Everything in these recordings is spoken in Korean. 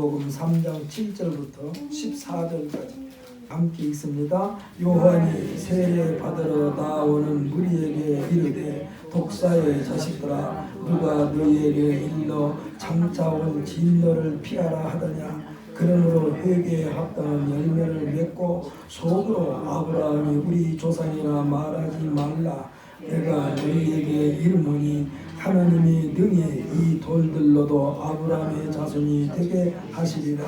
누가복음 3장 7절부터 14절까지 함께 읽습니다. 요한이 세례 받으러 나오는 무리에게 이르되 독사의 자식들아 누가 너희에게 일러 장차 올 진노를 피하라 하더냐. 그러므로 회개에 합당한 열매를 맺고 속으로 아브라함이 우리 조상이라 말하지 말라. 내가 너희에게 이르노니 하나님이 능히 이 돌들로도 아브라함의 자손이 되게 하시리라.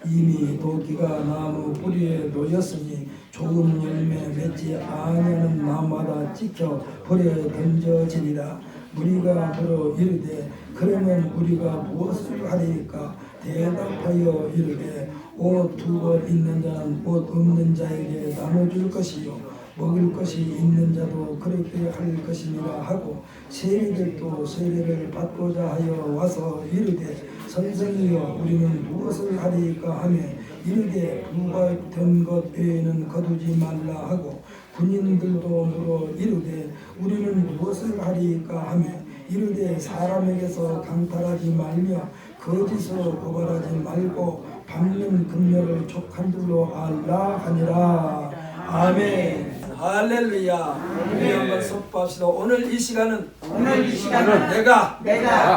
이미 도끼가 나무 뿌리에 놓였으니 좋은 열매 맺지 아니하는 나무마다 찍혀 불에 던져지리라. 무리가 물어 이르되 그러면 우리가 무엇을 하리까? 대답하여 이르되 옷 두 벌 있는 자는 옷 없는 자에게 나눠줄 것이요 먹을 것이 있는 자도 그렇게 할 것이니라 하고 세리들도 세례를 받고자 하여 와서 이르되 선생이여 우리는 무엇을 하리까 하며 이르되 부활된 것 외에는 거두지 말라 하고 군인들도 물어 이르되 우리는 무엇을 하리까 하며 이르되 사람에게서 강탈하지 말며 거짓으로 고발하지 말고 밟는 금멸을 족한 줄로 알라 하니라. 아멘. 할렐루야. 우리 한번 선포합시다. 오늘 이 시간은 내가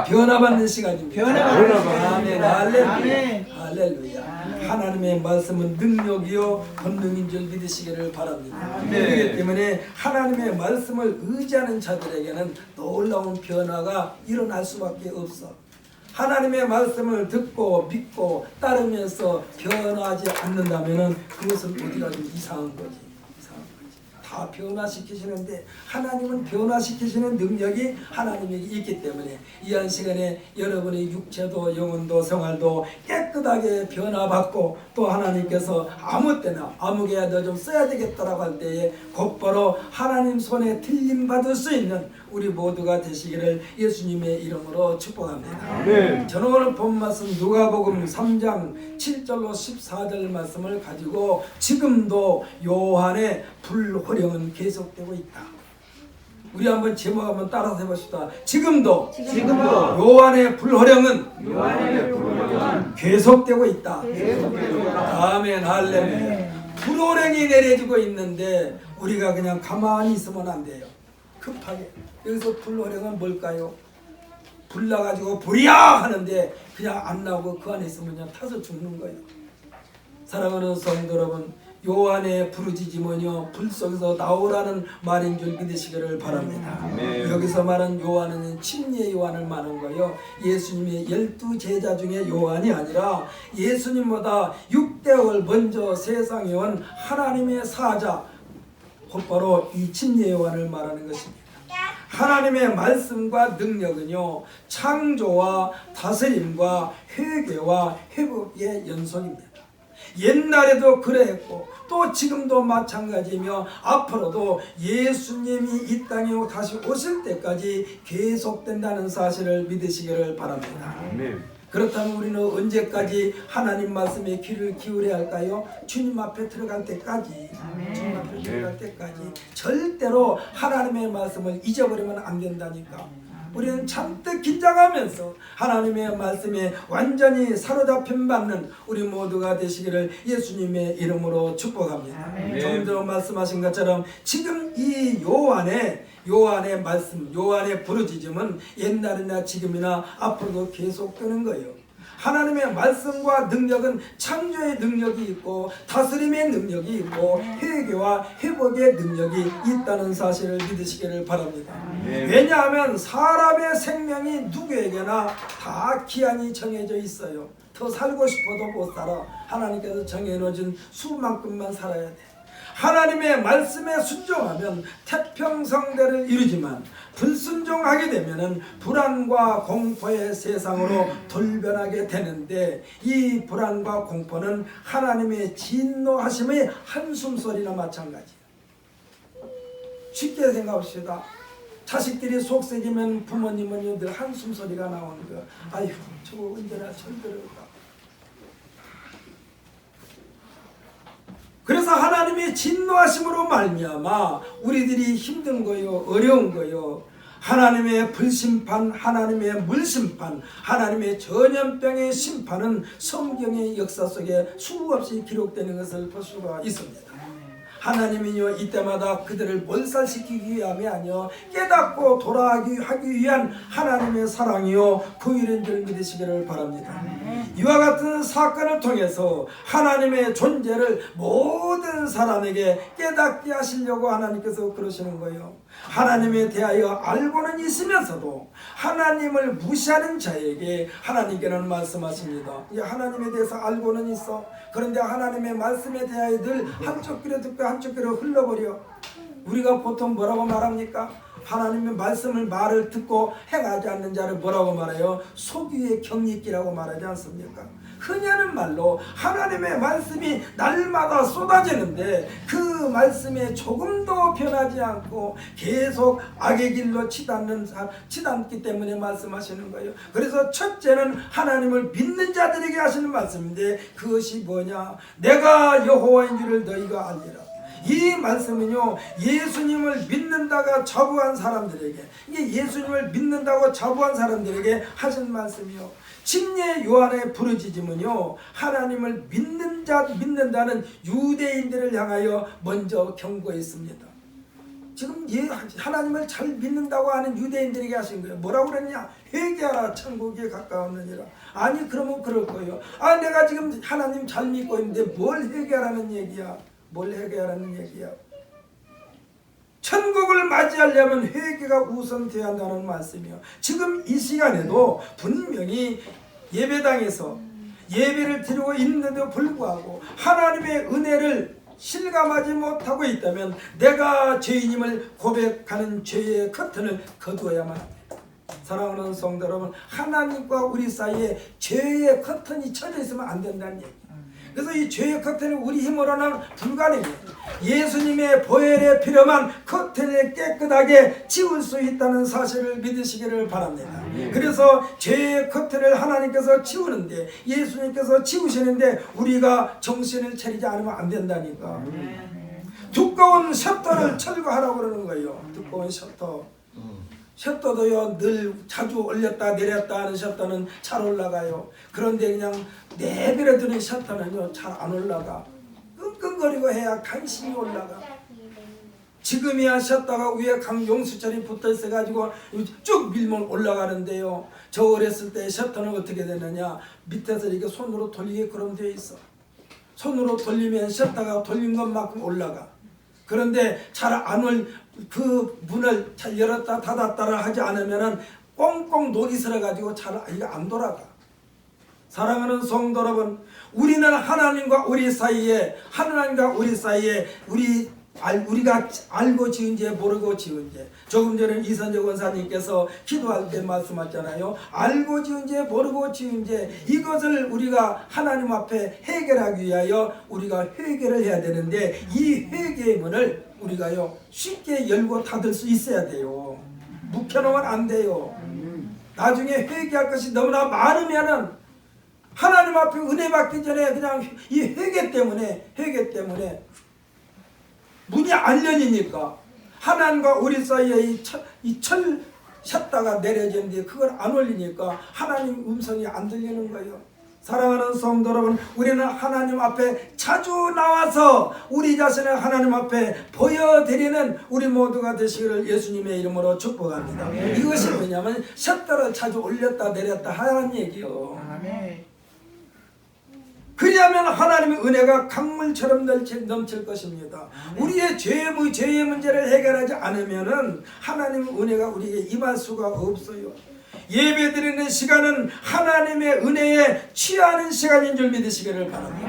변화받는 시간입니다. 아멘. 할렐루야. 할렐루야. 하나님의 말씀은 능력이요 권능인 줄 믿으시기를 바랍니다. 그렇기 때문에 하나님의 말씀을 의지하는 자들에게는 놀라운 변화가 일어날 수밖에 없어. 하나님의 말씀을 듣고 믿고 따르면서 변화하지 않는다면 그것은 어디가 좀 이상한 거지. 다 변화시키시는데 하나님은 변화시키시는 능력이 하나님에게 있기 때문에 이한 시간에 여러분의 육체도 영혼도 생활도 깨끗하게 변화받고 또 하나님께서 아무 때나 아무개야 너 좀 써야 되겠다라고 할 때에 곧바로 하나님 손에 틀림받을 수 있는 우리 모두가 되시기를 예수님의 이름으로 축복합니다. 네. 저는 오늘 본 말씀 누가복음 3장 7절로 14절 말씀을 가지고 지금도 요한의 불호령은 계속되고 있다. 우리 한번 제목 한번 따라서 해봅시다. 지금도 요한의 불호령은 계속되고 있다. 아멘. 할렐루야. 불호령이 내려지고 있는데 우리가 그냥 가만히 있으면 안 돼요. 급하게. 여기서 불호령은 뭘까요? 불 나가지고 불이야 하는데 그냥 안 나오고 그 안에 있으면 그냥 타서 죽는 거예요. 사랑하는 성도 여러분, 요한의 부르짖음은요 불 속에서 나오라는 말인 줄 믿으시기를 바랍니다. 여기서 말한 요한은 침례 요한을 말한 거예요. 예수님의 12제자 중에 요한이 아니라 예수님보다 6대월 먼저 세상에 온 하나님의 사자, 곧바로 이 침례 요한을 말하는 것입니다. 하나님의 말씀과 능력은요 창조와 다스림과 회개와 회복의 연속입니다. 옛날에도 그랬고 또 지금도 마찬가지며 앞으로도 예수님이 이 땅에 다시 오실 때까지 계속된다는 사실을 믿으시기를 바랍니다. 그렇다면 우리는 언제까지 하나님 말씀에 귀를 기울여야 할까요? 주님 앞에 들어갈 때까지. 주님 앞에 들어갈 때까지 절대로 하나님의 말씀을 잊어버리면 안 된다니까. 우리는 잔뜩 긴장하면서 하나님의 말씀에 완전히 사로잡힘 받는 우리 모두가 되시기를 예수님의 이름으로 축복합니다. 좀 더 말씀하신 것처럼 지금 이 요한의 말씀, 요한의 부르짖음은 옛날이나 지금이나 앞으로도 계속되는 거예요. 하나님의 말씀과 능력은 창조의 능력이 있고 다스림의 능력이 있고 회개와 회복의 능력이 있다는 사실을 믿으시기를 바랍니다. 왜냐하면 사람의 생명이 누구에게나 다 기한이 정해져 있어요. 더 살고 싶어도 못 살아. 하나님께서 정해놓은 수만큼만 살아야 돼. 하나님의 말씀에 순종하면 태평성대를 이루지만 불순종하게 되면 불안과 공포의 세상으로 돌변하게 되는데 이 불안과 공포는 하나님의 진노하심의 한숨소리나 마찬가지예요. 쉽게 생각합시다. 자식들이 속썩이면 부모님은 늘 한숨소리가 나오는 거야. 아휴 저거 언제나 철들을까. 그래서 하나님의 진노하심으로 말미암아 우리들이 힘든 거요, 어려운 거요, 하나님의 불심판, 하나님의 물심판, 하나님의 전염병의 심판은 성경의 역사 속에 수없이 기록되는 것을 볼 수가 있습니다. 하나님은요 이때마다 그들을 몰살시키기 위함이 아니요 깨닫고 돌아가기 하기 위한 하나님의 사랑이요 긍휼인 줄 믿으시기를 바랍니다. 이와 같은 사건을 통해서 하나님의 존재를 모든 사람에게 깨닫게 하시려고 하나님께서 그러시는 거예요. 하나님에 대하여 알고는 있으면서도 하나님을 무시하는 자에게 하나님께는 말씀하십니다. 하나님에 대해서 알고는 있어. 그런데 하나님의 말씀에 대하여 늘 한쪽 귀로 듣고 한쪽 귀로 흘러버려. 우리가 보통 뭐라고 말합니까? 하나님의 말씀을 말을 듣고 행하지 않는 자를 뭐라고 말해요? 소귀의 경리기라고 말하지 않습니까? 흔히 하는 말로 하나님의 말씀이 날마다 쏟아지는데 그 말씀에 조금도 변하지 않고 계속 악의 길로 치닫기 때문에 말씀하시는 거예요. 그래서 첫째는 하나님을 믿는 자들에게 하시는 말씀인데 그것이 뭐냐? 내가 여호와인 줄을 너희가 알리라. 이 말씀은요 예수님을 믿는다가 자부한 사람들에게, 이게 예수님을 믿는다고 자부한 사람들에게 하신 말씀이요. 침례 요한의 부르짖음은요 하나님을 믿는다는 유대인들을 향하여 먼저 경고했습니다. 지금 하나님을 잘 믿는다고 하는 유대인들에게 하신 거예요. 뭐라고 그랬냐? 회개하라, 천국에 가까웠느니라. 아니 그러면 그럴 거예요. 아 내가 지금 하나님 잘 믿고 있는데 뭘 회개하라는 얘기야? 뭘 회개하라는 얘기야? 천국을 맞이하려면 회개가 우선되어야 한다는 말씀이요. 지금 이 시간에도 분명히 예배당에서 예배를 드리고 있는데도 불구하고 하나님의 은혜를 실감하지 못하고 있다면 내가 죄인임을 고백하는 죄의 커튼을 거두어야만 합니다. 사랑하는 성도 여러분, 하나님과 우리 사이에 죄의 커튼이 쳐져 있으면 안 된다는 얘기. 그래서 이 죄의 커튼이 우리 힘으로는 불가능해요. 예수님의 보혈의 피로만 커튼을 깨끗하게 지울 수 있다는 사실을 믿으시기를 바랍니다. 그래서 죄의 커튼을 하나님께서 지우는데, 예수님께서 지우시는데 우리가 정신을 차리지 않으면 안 된다니까. 두꺼운 셔터를 철거하라고 그러는 거예요. 두꺼운 셔터. 셔터도요 늘 자주 올렸다 내렸다 하는 셔터는 잘 올라가요. 그런데 그냥 내버려 두는 셔터는요 잘 안 올라가. 끙끙거리고 해야 간신히 올라가. 지금이야 셔터가 위에 강용수철이 붙어 있어 가지고 쭉 밀면 올라가는데요, 저 어렸을 때 셔터는 어떻게 되느냐, 밑에서 이렇게 손으로 돌리게 그럼 되어 있어. 손으로 돌리면 셔터가 돌린 것만큼 올라가. 그런데 잘 안 그 문을 잘 열었다 닫았다를 하지 않으면은 꽁꽁 녹이 슬어 가지고 잘 안 돌아가. 사랑하는 성도 여러분, 우리는 하나님과 우리 사이에 우리가 알고 지은 죄 모르고 지은 죄, 조금 전에 이선재 원사님께서 기도할 때 말씀하셨잖아요. 알고 지은 죄 모르고 지은 죄, 이것을 우리가 하나님 앞에 해결하기 위하여 우리가 회개를 해야 되는데, 이 회개의 문을 우리가요 쉽게 열고 닫을 수 있어야 돼요. 묵혀놓으면 안 돼요. 나중에 회개할 것이 너무나 많으면은 하나님 앞에 은혜 받기 전에 그냥 이 회개 때문에 문이 안 열리니까 하나님과 우리 사이에 이 철 샷다가 내려지는데 그걸 안 올리니까 하나님 음성이 안 들리는 거예요. 사랑하는 성도 여러분, 우리는 하나님 앞에 자주 나와서 우리 자신을 하나님 앞에 보여드리는 우리 모두가 되시기를 예수님의 이름으로 축복합니다. 이것이 뭐냐면 샷다를 자주 올렸다 내렸다 하라는 얘기요. 그리하면 하나님의 은혜가 강물처럼 넘칠 것입니다. 우리의 죄의 문제를 해결하지 않으면은 하나님의 은혜가 우리에게 임할 수가 없어요. 예배드리는 시간은 하나님의 은혜에 취하는 시간인 줄 믿으시기를 바랍니다.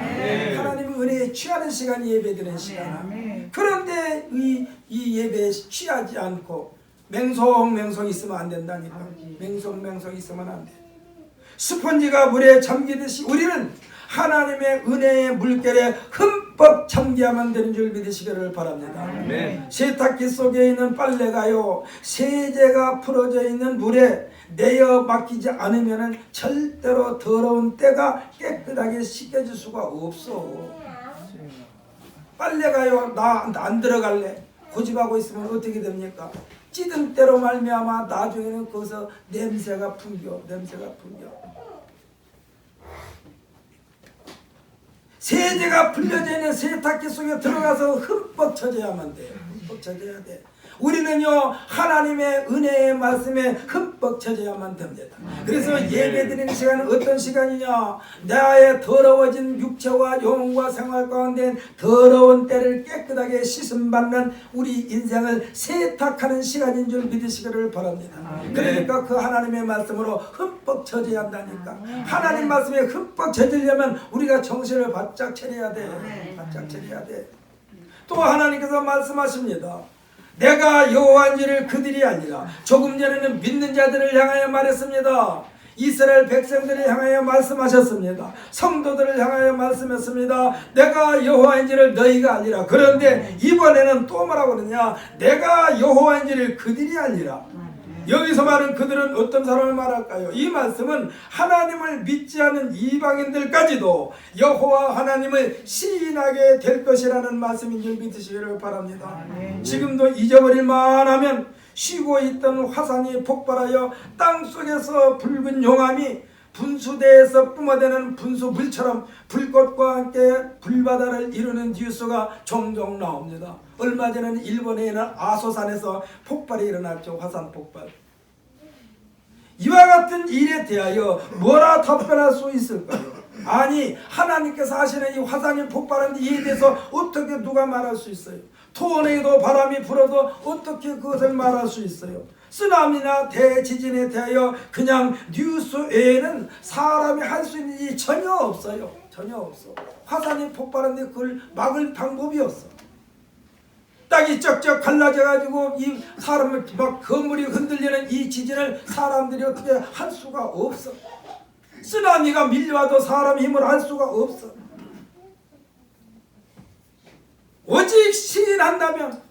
하나님의 은혜에 취하는 시간이 예배드리는 시간. 그런데 이 예배에 취하지 않고 맹송맹송 있으면 안 된다니까. 맹송맹송 있으면 안 돼. 스펀지가 물에 잠기듯이 우리는 하나님의 은혜의 물결에 흠뻑 잠기야만 되는 줄 믿으시기를 바랍니다. 세탁기 속에 있는 빨래가요 세제가 풀어져 있는 물에 내어 맡기지 않으면 절대로 더러운 때가 깨끗하게 씻겨질 수가 없어. 빨래가요 나 안 들어갈래 고집하고 있으면 어떻게 됩니까? 찌든 때로 말미암아 나중에는 거기서 냄새가 풍겨. 세제가 불려져 있는 세탁기 속에 들어가서 흠뻑 젖어야만 돼요. 흠뻑 젖어야 돼. 우리는요 하나님의 은혜의 말씀에 흠뻑 젖어야만 됩니다. 그래서 예배드리는 시간은 어떤 시간이냐, 나의 더러워진 육체와 영혼과 생활 가운데 더러운 때를 깨끗하게 씻음받는 우리 인생을 세탁하는 시간인 줄 믿으시기를 바랍니다. 그러니까 그 하나님의 말씀으로 흠뻑 젖어야 한다니까. 하나님 말씀에 흠뻑 젖으려면 우리가 정신을 바짝 차려야 돼. 바짝 차려야 돼. 또 하나님께서 말씀하십니다. 내가 여호와인 줄을 그들이 아니라. 조금 전에는 믿는 자들을 향하여 말했습니다. 이스라엘 백성들을 향하여 말씀하셨습니다. 성도들을 향하여 말씀했습니다. 내가 여호와인 줄을 너희가 아니라. 그런데 이번에는 또 뭐라고 그러냐, 내가 여호와인 줄을 그들이 아니라. 여기서 말하는 그들은 어떤 사람을 말할까요? 이 말씀은 하나님을 믿지 않는 이방인들까지도 여호와 하나님을 시인하게 될 것이라는 말씀인 줄 믿으시기를 바랍니다. 지금도 잊어버릴만 하면 쉬고 있던 화산이 폭발하여 땅속에서 붉은 용암이 분수대에서 뿜어대는 분수물처럼 불꽃과 함께 불바다를 이루는 뉴스가 종종 나옵니다. 얼마 전에는 일본에 있는 아소산에서 폭발이 일어났죠. 화산 폭발. 이와 같은 일에 대하여 뭐라 답변할 수 있을까요? 아니, 하나님께서 하시는 이 화산이 폭발하는 이에 대해서 어떻게 누가 말할 수 있어요? 토네이도 바람이 불어도 어떻게 그것을 말할 수 있어요? 쓰나미나 대지진에 대하여 그냥 뉴스 외에는 사람이 할 수 있는 일이 전혀 없어요. 전혀 없어. 화산이 폭발하는데 그걸 막을 방법이 없어. 땅이 쩍쩍 갈라져가지고 이 사람을 막 건물이 흔들리는 이 지진을 사람들이 어떻게 할 수가 없어. 쓰나미가 밀려와도 사람 힘으로 할 수가 없어. 오직 시인한다면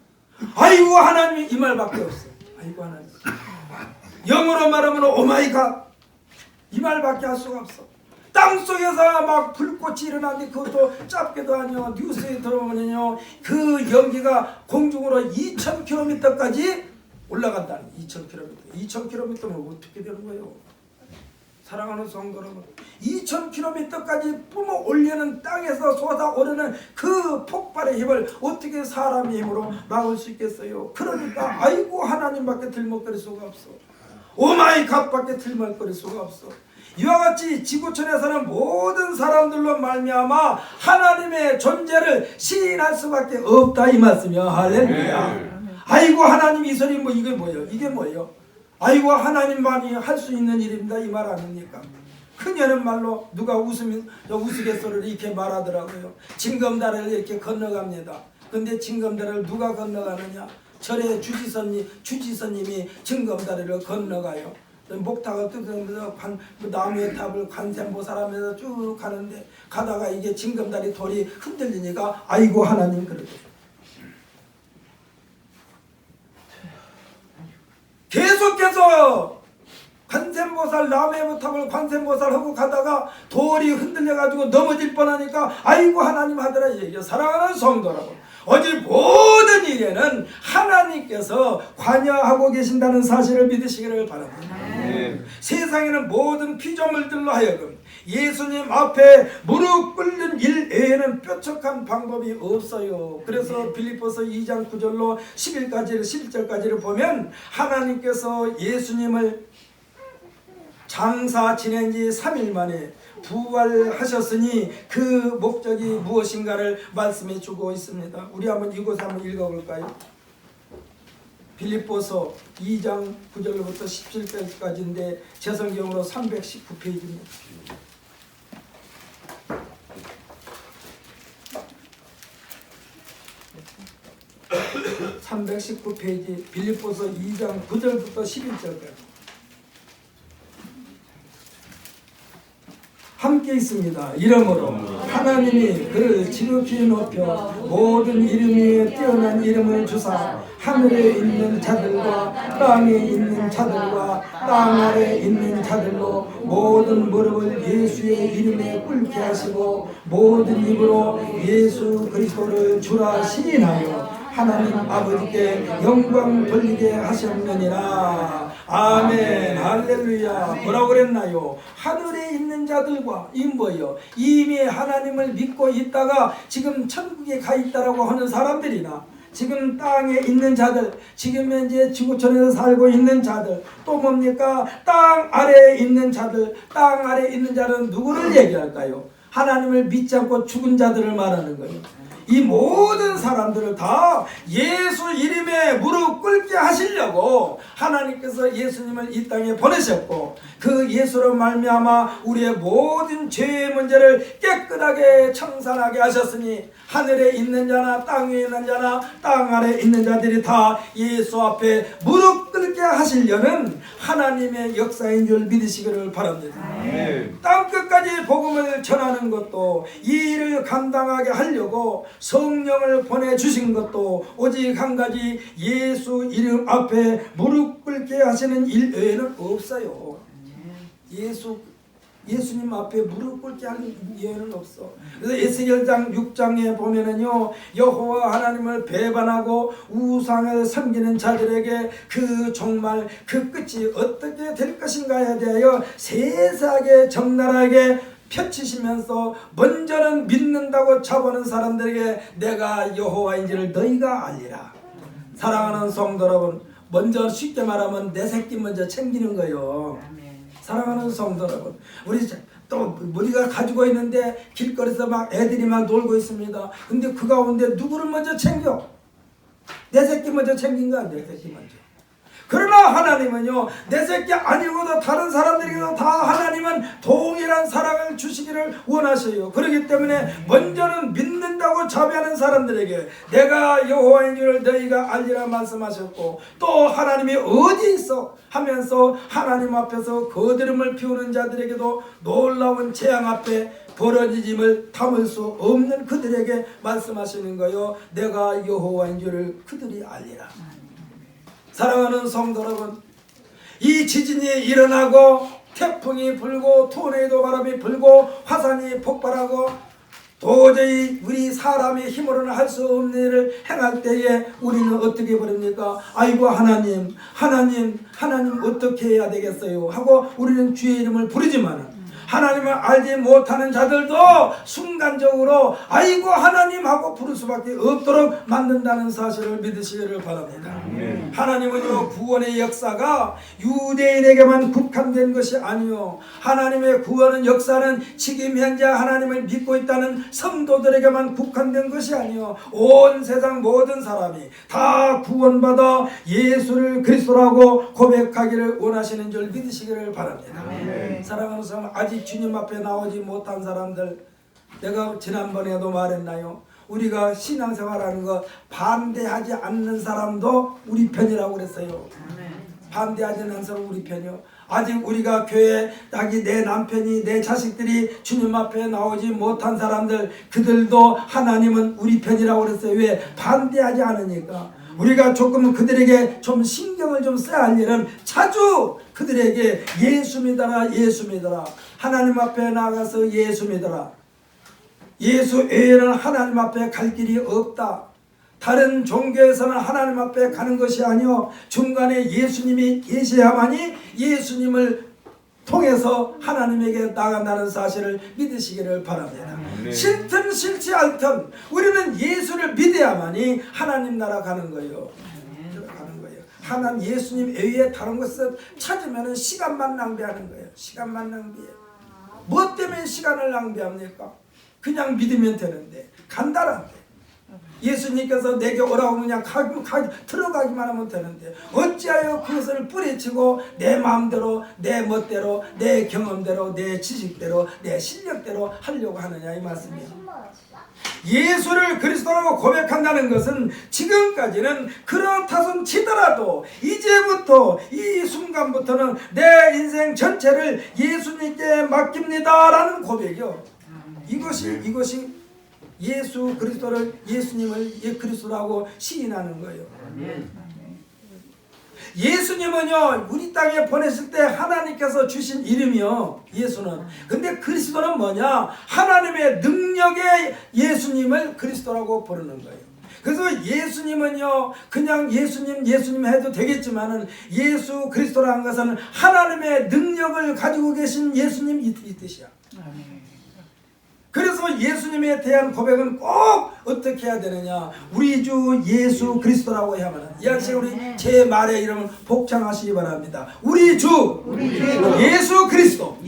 아이고 하나님이 이 말밖에 없어. 아이고 하나님. 영어로 말하면 오마이갓 이 말밖에 할 수가 없어. 땅속에서 막 불꽃이 일어나는데 그것도 짧게도 아니요. 뉴스에 들어보면요 그 연기가 공중으로 2000km까지 올라간다는. 2000km면 어떻게 되는 거예요? 사랑하는 성도 여러분, 2000km까지 뿜어 올리는 땅에서 쏟아오르는 그 폭발의 힘을 어떻게 사람의 힘으로 막을 수 있겠어요? 그러니까 아이고 하나님밖에 들먹거릴 수가 없어. 오마이갓밖에 들먹거릴 수가 없어. 이와 같이 지구촌에 사는 모든 사람들로 말미암아 하나님의 존재를 시인할 수밖에 없다 이 말씀이야. 할렐루야. 아이고 하나님 이 소리 뭐 이게 뭐예요? 이게 뭐예요? 아이고 하나님만이 할 수 있는 일입니다 이 말 아닙니까? 그녀는 말로 누가 우스갯소리를 이렇게 말하더라고요. 징검다리를 이렇게 건너갑니다. 근데 징검다리를 누가 건너가느냐? 절에 주지선님이 징검다리를 건너가요. 목탁을 뜯으면서 나무의 탑을 관세음보살하면서 쭉 가는데 가다가 이게 징검다리 돌이 흔들리니까 아이고 하나님 그러죠. 계속해서 관세음보살 나무의 탑을 관세음보살하고 가다가 돌이 흔들려가지고 넘어질 뻔하니까 아이고 하나님 하더라 이 얘기예요. 사랑하는 성도 여러분, 어제 모든 일에는 하나님께서 관여하고 계신다는 사실을 믿으시기를 바랍니다. 세상에는 모든 피조물들로 하여금 예수님 앞에 무릎 꿇는 일 외에는 뾰족한 방법이 없어요. 그래서 빌립보서 2장 9절로 11절까지를 보면 하나님께서 예수님을 장사 지낸 지 3일 만에 부활하셨으니 그 목적이 무엇인가를 말씀해 주고 있습니다. 우리 한번 이곳 한번 읽어볼까요? 빌립보서 2장 9절부터 17절까지인데 제 성경으로 319페이지입니다. (319페이지) 빌립보서 2장 9절부터 11절까지 함께 있습니다. 이러므로 하나님이 그를 지극히 높여 모든 이름 위에 뛰어난 이름을 주사 하늘에 있는 자들과 땅에 있는 자들과 땅 아래 있는 자들로 모든 무릎을 예수의 이름에 꿇게 하시고 모든 입으로 예수 그리스도를 주라 시인하여 하나님 아버지께 영광 돌리게 하셨느니라. 아멘. 할렐루야. 뭐라고 그랬나요? 하늘에 있는 자들과 이 뭐요? 이미 하나님을 믿고 있다가 지금 천국에 가 있다라고 하는 사람들이나 지금 땅에 있는 자들, 지금 현재 지구촌에서 살고 있는 자들, 또 뭡니까? 땅 아래에 있는 자들, 땅 아래에 있는 자는 누구를 얘기할까요? 하나님을 믿지 않고 죽은 자들을 말하는 거예요. 이 모든 사람들을 다 예수 이름에 무릎 꿇게 하시려고 하나님께서 예수님을 이 땅에 보내셨고, 그 예수로 말미암아 우리의 모든 죄의 문제를 깨끗하게 청산하게 하셨으니 하늘에 있는 자나 땅 위에 있는 자나 땅 아래에 있는 자들이 다 예수 앞에 무릎 꿇게 하시려는 하나님의 역사인 줄 믿으시기를 바랍니다. 땅끝까지 복음을 전하는 것도, 이 일을 감당하게 하려고 성령을 보내주신 것도 오직 한 가지, 예수 이름 앞에 무릎 꿇게 하시는 일 외에는 없어요. 예수님 앞에 무릎 꿇게 하는 예는 없어. 그래서 에스겔장 6장에 보면은요, 여호와 하나님을 배반하고 우상을 섬기는 자들에게 그 정말 그 끝이 어떻게 될 것인가에 대하여 세세하게 적나라하게 펼치시면서 먼저는 믿는다고 자보는 사람들에게 내가 여호와인지를 너희가 알리라. 사랑하는 성도 여러분, 먼저 쉽게 말하면 내 새끼 먼저 챙기는 거예요. 사랑하는 성도 여러분, 우리가 가지고 있는데 길거리에서 막 애들이 막 놀고 있습니다. 근데 그 가운데 누구를 먼저 챙겨? 내 새끼 먼저 챙긴 거야. 내 새끼 먼저. 그러나 하나님은요, 내 새끼 아니고도 다른 사람들에게도 다 하나님은 동일한 사랑을 주시기를 원하셔요. 그렇기 때문에 먼저는 믿는다고 자비하는 사람들에게 내가 여호와인 줄 너희가 알리라 말씀하셨고, 또 하나님이 어디 있어 하면서 하나님 앞에서 거드름을 피우는 자들에게도 놀라운 재앙 앞에 벌어지짐을 담을 수 없는 그들에게 말씀하시는 거요, 내가 여호와인 줄을 그들이 알리라. 사랑하는 성도 여러분, 이 지진이 일어나고 태풍이 불고 토네이도 바람이 불고 화산이 폭발하고 도저히 우리 사람의 힘으로는 할 수 없는 일을 행할 때에 우리는 어떻게 버립니까? 아이고 하나님 어떻게 해야 되겠어요? 하고 우리는 주의 이름을 부르지만 하나님을 알지 못하는 자들도 순간적으로 아이고 하나님 하고 부를 수밖에 없도록 만든다는 사실을 믿으시기를 바랍니다. 하나님은요, 구원의 역사가 유대인에게만 국한된 것이 아니요, 하나님의 구원의 역사는 지금 현재 하나님을 믿고 있다는 성도들에게만 국한된 것이 아니요, 온 세상 모든 사람이 다 구원받아 예수를 그리스도라고 고백하기를 원하시는 줄 믿으시기를 바랍니다. 사랑하는 사람, 아직 주님 앞에 나오지 못한 사람들, 내가 지난번에도 말했나요? 우리가 신앙생활하는 거 반대하지 않는 사람도 우리 편이라고 그랬어요. 반대하지 않는 사람 우리 편이요. 아직 우리가 교회 내 남편이 내 자식들이 주님 앞에 나오지 못한 사람들, 그들도 하나님은 우리 편이라고 그랬어요. 왜? 반대하지 않으니까. 우리가 조금 그들에게 좀 신경을 좀 써야 할 일은 자주 그들에게 예수 믿어라, 예수 믿어라, 하나님 앞에 나가서 예수 믿어라, 예수 외에는 하나님 앞에 갈 길이 없다, 다른 종교에서는 하나님 앞에 가는 것이 아니요, 중간에 예수님이 계셔야만이 예수님을 통해서 하나님에게 나간다는 사실을 믿으시기를 바랍니다. 싫든 싫지 않든 우리는 예수를 믿어야만이 하나님 나라 가는 거예요. 가는 거예요. 하나님 예수님 외에 다른 것을 찾으면 시간만 낭비하는 거예요. 시간만 낭비해. 뭐 때문에 시간을 낭비합니까? 그냥 믿으면 되는데, 간단한데. 예수님께서 내게 오라고 그냥 들어가기만 하면 되는데 어찌하여 그것을 뿌리치고 내 마음대로, 내 멋대로, 내 경험대로, 내 지식대로, 내 실력대로 하려고 하느냐, 이 말씀이에요. 예수를 그리스도라고 고백한다는 것은 지금까지는 그렇다손 치더라도 이제부터 이 순간부터는 내 인생 전체를 예수님께 맡깁니다 라는 고백이요. 이것이 예수 그리스도를, 예수님을 그리스도라고 시인하는 거예요. 예수님은요, 우리 땅에 보냈을 때 하나님께서 주신 이름이요, 예수는. 근데 그리스도는 뭐냐? 하나님의 능력의 예수님을 그리스도라고 부르는 거예요. 그래서 예수님은요 그냥 예수님 해도 되겠지만은 예수 그리스도라는 것은 하나님의 능력을 가지고 계신 예수님 이 뜻이야. 그래서 예수님에 대한 고백은 꼭 어떻게 해야 되느냐, 우리 주 예수 그리스도라고 해야만. 이 아저씨 우리 제 말의 이름을 복창하시기 바랍니다. 우리 주 예수 그리스도.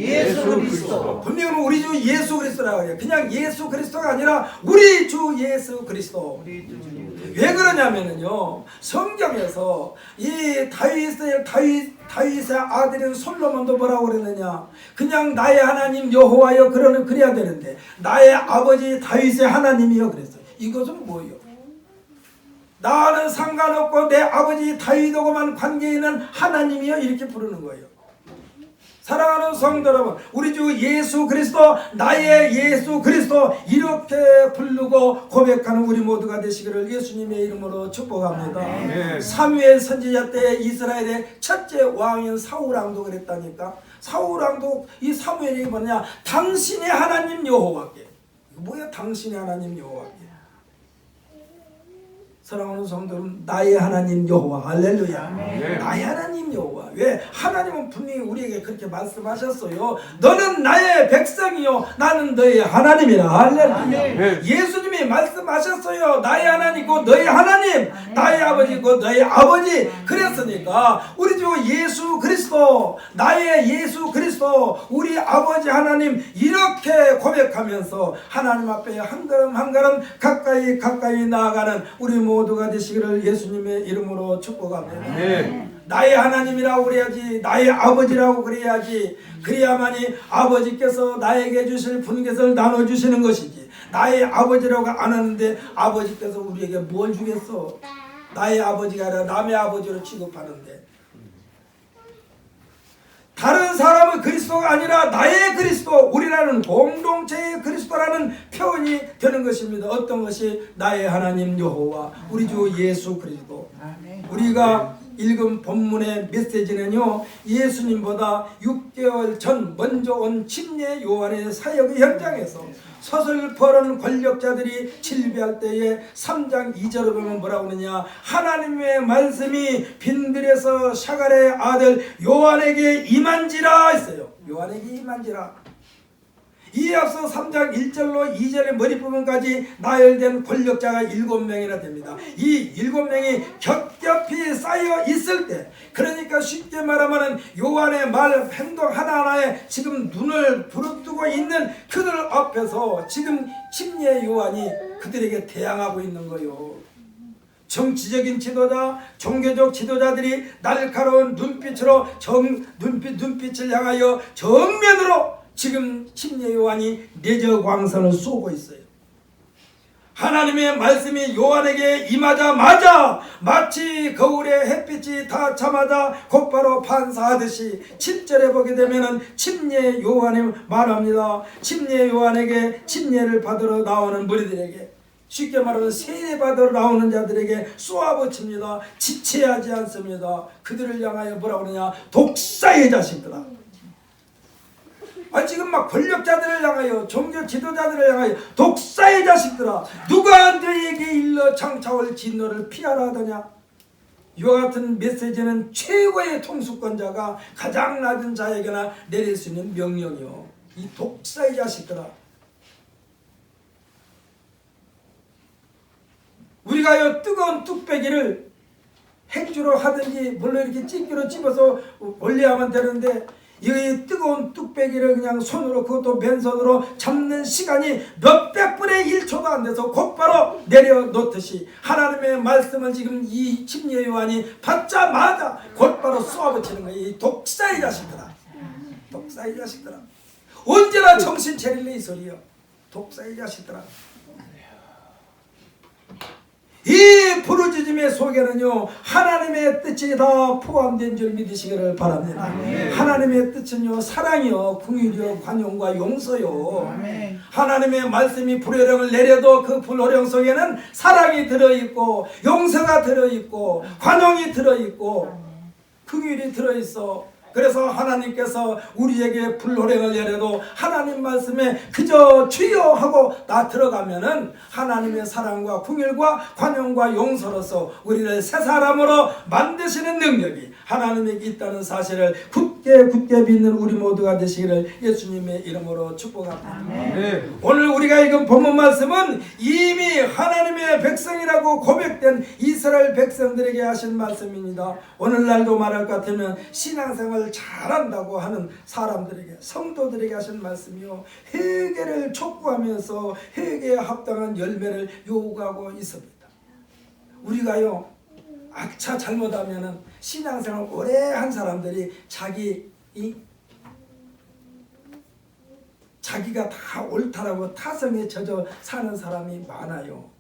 분명히 우리 주 예수 그리스도라고 해요. 그냥 예수 그리스도가 아니라 우리 주 예수 그리스도. 왜 그러냐면은요, 성경에서 이 다윗의 아들인 솔로몬도 뭐라고 그랬느냐, 그냥 나의 하나님 여호와여 그래야 되는데 나의 아버지 다윗의 하나님이여 그랬어요. 이것은 뭐예요? 나는 상관없고 내 아버지 다윗하고만 관계 있는 하나님이여 이렇게 부르는 거예요. 사랑하는 성도 여러분, 우리 주 예수 그리스도, 나의 예수 그리스도 이렇게 부르고 고백하는 우리 모두가 되시기를 예수님의 이름으로 축복합니다. 사무엘 선지자 때 이스라엘의 첫째 왕인 사울왕도 그랬다니까. 사울왕도 이 사무엘이 뭐냐, 당신의 하나님 여호와께. 뭐야 당신의 하나님 여호와께. 사랑하는 성도는 나의 하나님 여호와. 할렐루야. 나의 하나님 여호와. 왜? 하나님은 분명히 우리에게 그렇게 말씀하셨어요. 너는 나의 백성이요 나는 너의 하나님이라. 할렐루야. 예수님이 말씀하셨어요. 나의 하나님이고 너의 하나님, 나의 아버지고 너의 아버지. 그랬으니까 우리 주 예수 그리스도, 나의 예수 그리스도, 우리 아버지 하나님 이렇게 고백하면서 하나님 앞에 한 걸음 한 걸음 가까이 나아가는 우리 모두가 되시기를 예수님의 이름으로 축복합니다. 나의 하나님이라고 그래야지, 나의 아버지라고 그래야지. 그래야만이 아버지께서 나에게 주실 분깃을 나눠주시는 것이지. 나의 아버지라고 안 하는데 아버지께서 우리에게 뭘 주겠어? 나의 아버지가 아니라 남의 아버지로 취급하는데, 다른 사람의 그리스도가 아니라 나의 그리스도, 우리라는 공동체의 그리스도라는 표현이 되는 것입니다. 어떤 것이? 나의 하나님 여호와, 우리 주 예수 그리스도. 우리가 읽은 본문의 메시지는요, 예수님보다 6개월 전 먼저 온 침례 요한의 사역의 현장에서 서슬퍼런 권력자들이 질비할 때에 3장 2절을 보면 뭐라고 하느냐, 하나님의 말씀이 빈들에서 샤갈의 아들 요한에게 임한지라 했어요. 요한에게 임한지라. 이에 앞서 3장 1절로 2절의 머리부분까지 나열된 권력자가 7명이나 됩니다. 이 7명이 겹겹이 쌓여 있을 때, 그러니까 쉽게 말하면 요한의 말 행동 하나하나에 지금 눈을 부릅뜨고 있는 그들 앞에서 지금 침례 요한이 그들에게 대항하고 있는 거예요. 정치적인 지도자, 종교적 지도자들이 날카로운 눈빛으로 눈빛을 향하여 정면으로 지금 침례 요한이 내저광선을 쏘고 있어요. 하나님의 말씀이 요한에게 임하자마자 마치 거울에 햇빛이 닿자마자 곧바로 반사하듯이 7절에 보게 되면은 침례 요한이 말합니다. 침례 요한에게 침례를 받으러 나오는 무리들에게, 쉽게 말하면 세례 받으러 나오는 자들에게 쏘아붙입니다. 지체하지 않습니다. 그들을 향하여 뭐라고 그러냐, 독사의 자식들아. 지금 막 권력자들을 향하여, 종교 지도자들을 향하여 독사의 자식들아, 누가 너에게 일러 장차올 진노를 피하라 하더냐. 이와 같은 메시지는 최고의 통수권자가 가장 낮은 자에게나 내릴 수 있는 명령이요. 이 독사의 자식들아, 우리가 이 뜨거운 뚝배기를 행주로 하든지 물론 이렇게 찌개로 집어서 올려야만 되는데, 이 뜨거운 뚝배기를 그냥 손으로, 그것도 맨손으로 잡는 시간이 몇백 분의 1초도 안 돼서 곧바로 내려놓듯이 하나님의 말씀을 지금 이 침례 요한이 받자마자 곧바로 쏘아붙이는 거예요. 이 독사의 자식들아, 독사의 자식들아, 언제나 정신 차릴래 이 소리요. 독사의 자식들아. 이 부르짖음의 속에는요, 하나님의 뜻이 다 포함된 줄 믿으시기를 바랍니다. 하나님의 뜻은요, 사랑이요, 긍휼이요, 관용과 용서요. 하나님의 말씀이 불호령을 내려도 그 불호령 속에는 사랑이 들어있고, 용서가 들어있고, 관용이 들어있고, 긍휼이 들어있어. 그래서 하나님께서 우리에게 불호령을 내려도 하나님 말씀에 그저 주여 하고 나 들어가면은 하나님의 사랑과 긍휼과 관용과 용서로서 우리를 새 사람으로 만드시는 능력이 하나님에게 있다는 사실을 굳게 믿는 우리 모두가 되시기를 예수님의 이름으로 축복합니다. 네. 오늘 우리가 읽은 본문 말씀은 이미 하나님의 백성이라고 고백된 이스라엘 백성들에게 하신 말씀입니다. 오늘날도 말할 것 같으면 신앙생활을 잘한다고 하는 사람들에게, 성도들에게 하신 말씀이요, 회개를 촉구하면서 회개에 합당한 열매를 요구하고 있습니다. 우리가요 악차 잘못하면은 신앙생활 오래 한 사람들이 자기가 다 옳다라고 타성에 젖어 사는 사람이 많아요.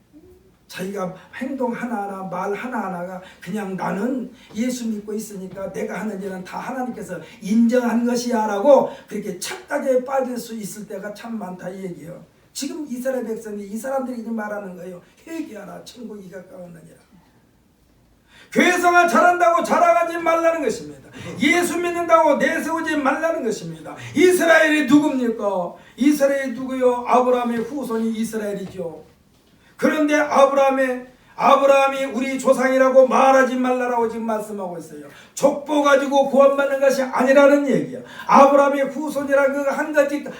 자기가 행동 하나하나 말 하나하나가 그냥 나는 예수 믿고 있으니까 내가 하는 일은 다 하나님께서 인정한 것이야 라고 그렇게 착각에 빠질 수 있을 때가 참 많다 이 얘기예요. 지금 이스라엘 백성이 이 사람들이 말하는 거예요. 회개하라 천국이 가까웠느니라. 교회생활 잘한다고 자랑하지 말라는 것입니다. 예수 믿는다고 내세우지 말라는 것입니다. 이스라엘이 누굽니까? 이스라엘이 누구요? 아브라함의 후손이 이스라엘이죠. 그런데 아브라함이 우리 조상이라고 말하지 말라라고 지금 말씀하고 있어요. 족보 가지고 구원받는 것이 아니라는 얘기야. 아브라함의 후손이라는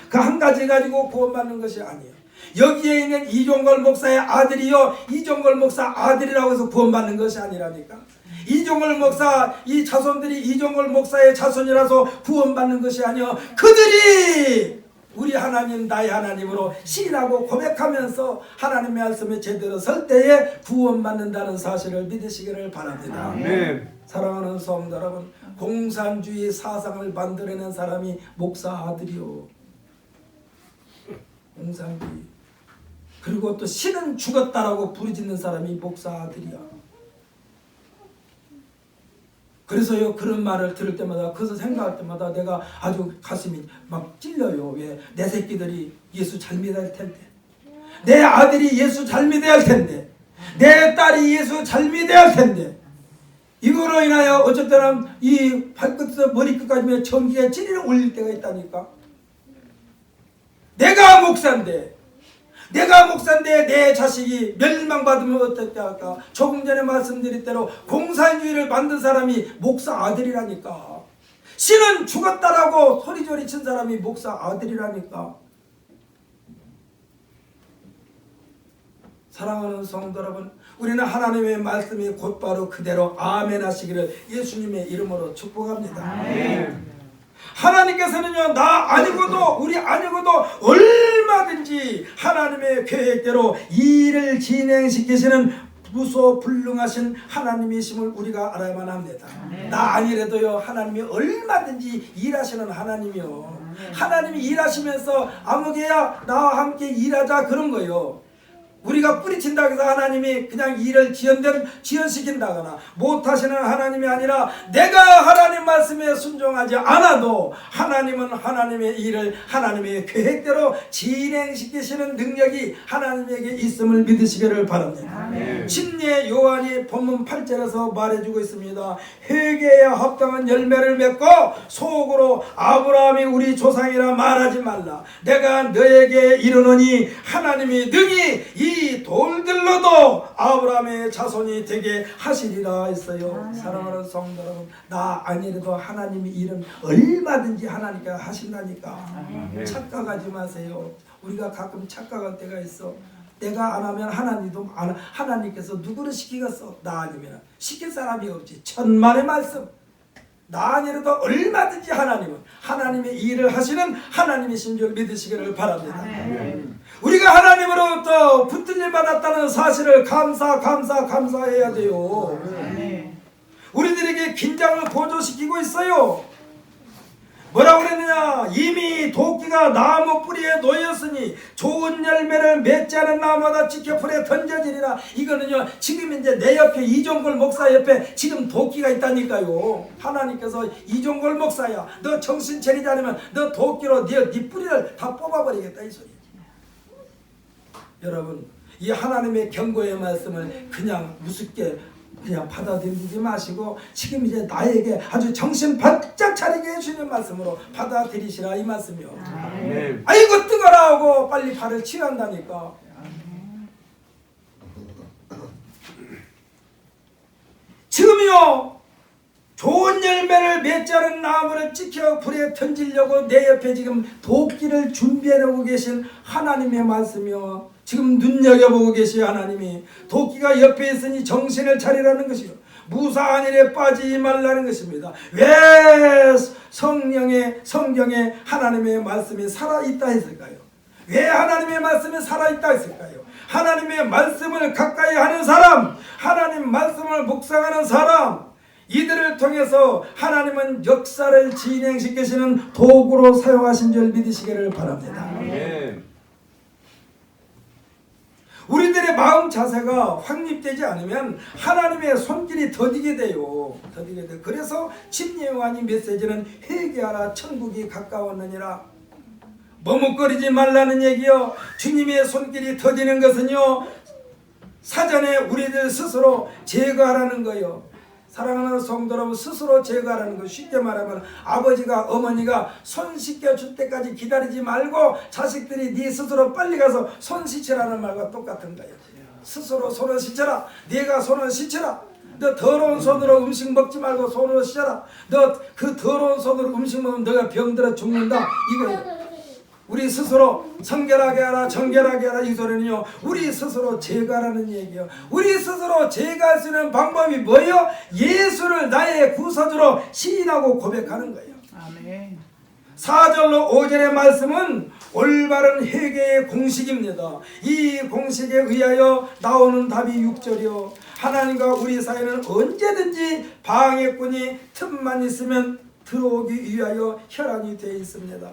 그 한 가지 가지고 구원받는 것이 아니에요. 여기에 있는 이종걸 목사의 아들이요, 이종걸 목사 아들이라고 해서 구원받는 것이 아니라니까. 이종걸 목사 이 자손들이 이종걸 목사의 자손이라서 구원받는 것이 아니요, 그들이 우리 하나님 나의 하나님으로 신하고 고백하면서 하나님의 말씀에 제대로 설 때에 구원받는다는 사실을 믿으시기를 바랍니다. 아멘. 사랑하는 성도 여러분, 공산주의 사상을 만들어낸 사람이 목사 아들이요, 공산주의. 그리고 또 신은 죽었다라고 부르짖는 사람이 목사 아들이야. 그래서요 그런 말을 들을 때마다, 그래서 생각할 때마다 내가 아주 가슴이 막 찔려요. 왜? 내 새끼들이 예수 잘 믿어야 할 텐데, 내 아들이 예수 잘 믿어야 할 텐데, 내 딸이 예수 잘 믿어야 할 텐데, 이거로 인하여 어쩔 때는 이 발끝에서 머리끝까지 전기가 찌르르 올릴 때가 있다니까. 내가 목사인데 내 자식이 멸망받으면 어떻게 할까? 조금 전에 말씀드린 대로 공산주의를 만든 사람이 목사 아들이라니까. 신은 죽었다라고 소리조리 친 사람이 목사 아들이라니까. 사랑하는 성도 여러분, 우리는 하나님의 말씀이 곧바로 그대로 아멘 하시기를 예수님의 이름으로 축복합니다. 아멘. 하나님께서는요 나 아니고도 우리 아니고도 얼마든지 하나님의 계획대로 일을 진행시키시는 무소불능하신 하나님이심을 우리가 알아야만 합니다. 나 아니래도요 하나님이 얼마든지 일하시는 하나님이요. 하나님이 일하시면서 아무개야 나와 함께 일하자 그런 거예요. 우리가 뿌리친다고 해서 하나님이 그냥 일을 지연시킨다거나 못하시는 하나님이 아니라 내가 하나님 말씀에 순종하지 않아도 하나님은 하나님의 일을 하나님의 계획대로 진행시키시는 능력이 하나님에게 있음을 믿으시기를 바랍니다. 침례 요한이 본문 8절에서 말해주고 있습니다. 회개에 합당한 열매를 맺고 속으로 아브라함이 우리 조상이라 말하지 말라. 내가 너에게 이르노니 하나님이 능히 이 돌들로도 아브라함의 자손이 되게 하시리라 했어요. 사랑하는 성도 여러분, 나 아니래도 하나님이 일은 얼마든지 하나님께 하신다니까. 착각하지 마세요. 우리가 가끔 착각할 때가 있어. 내가 안 하면 하나님도 하나님께서 누구를 시키겠어? 나 아니면 시킬 사람이 없지. 천만의 말씀. 나 아니라도 얼마든지 하나님은 하나님의 일을 하시는 하나님이신 줄 믿으시기를 바랍니다. 우리가 하나님으로부터 붙들림 받았다는 사실을 감사해야 돼요. 우리들에게 긴장을 고조시키고 있어요. 뭐라고 그랬느냐? 이미 도끼가 나무 뿌리에 놓였으니 좋은 열매를 맺지 않은 나무마다 지켜 불에 던져지리라. 이거는요 지금 이제 내 옆에 이종걸 목사 옆에 지금 도끼가 있다니까요. 하나님께서 이종걸 목사야, 너 정신 차리지 않으면 너 도끼로 네 뿌리를 다 뽑아버리겠다 이 소리. 여러분, 이 하나님의 경고의 말씀을 그냥 우습게 그냥 받아들이지 마시고 지금 이제 나에게 아주 정신 바짝 차리게 해주는 말씀으로 받아들이시라 이 말씀이요. 네. 아이고 뜨거라 하고 빨리 발을 치한다니까. 지금이요 좋은 열매를 맺지 않은 나무를 찍혀 불에 던지려고 내 옆에 지금 도끼를 준비해놓고 계신 하나님의 말씀이요. 지금 눈여겨보고 계시 하나님이 도끼가 옆에 있으니 정신을 차리라는 것이요. 무사한 일에 빠지지 말라는 것입니다. 왜 성경에 하나님의 말씀이 살아있다 했을까요? 왜 하나님의 말씀이 살아있다 했을까요? 하나님의 말씀을 가까이 하는 사람, 하나님 말씀을 묵상하는 사람, 이들을 통해서 하나님은 역사를 진행시키시는 도구로 사용하신 줄 믿으시기를 바랍니다. 네. 우리들의 마음 자세가 확립되지 않으면 하나님의 손길이 더디게 돼요. 그래서 침례요한이 메시지는 회개하라 천국이 가까웠느니라. 머뭇거리지 말라는 얘기요. 주님의 손길이 더디는 것은요 사전에 우리들 스스로 제거하라는 거요. 사랑하는 성도 여러분, 스스로 제거하라는 거. 쉽게 말하면 아버지가 어머니가 손 씻겨줄 때까지 기다리지 말고 자식들이 네 스스로 빨리 가서 손 씻으라는 말과 똑같은 거예요. 스스로 손을 씻어라. 네가 손을 씻어라. 너 더러운 손으로 음식 먹지 말고 손으로 씻어라. 너 그 더러운 손으로 음식 먹으면 너가 병들어 죽는다. 이거예요. 우리 스스로 성결하게 하라, 정결하게 하라. 이 소리는요 우리 스스로 제거하라는 얘기예요. 우리 스스로 제거할 수 있는 방법이 뭐예요? 예수를 나의 구세주로 시인하고 고백하는 거예요. 아멘. 4절로 5절의 말씀은 올바른 회개의 공식입니다. 이 공식에 의하여 나오는 답이 6절이요. 하나님과 우리 사이는 언제든지 방해꾼이 틈만 있으면 들어오기 위하여 혈안이 되어 있습니다.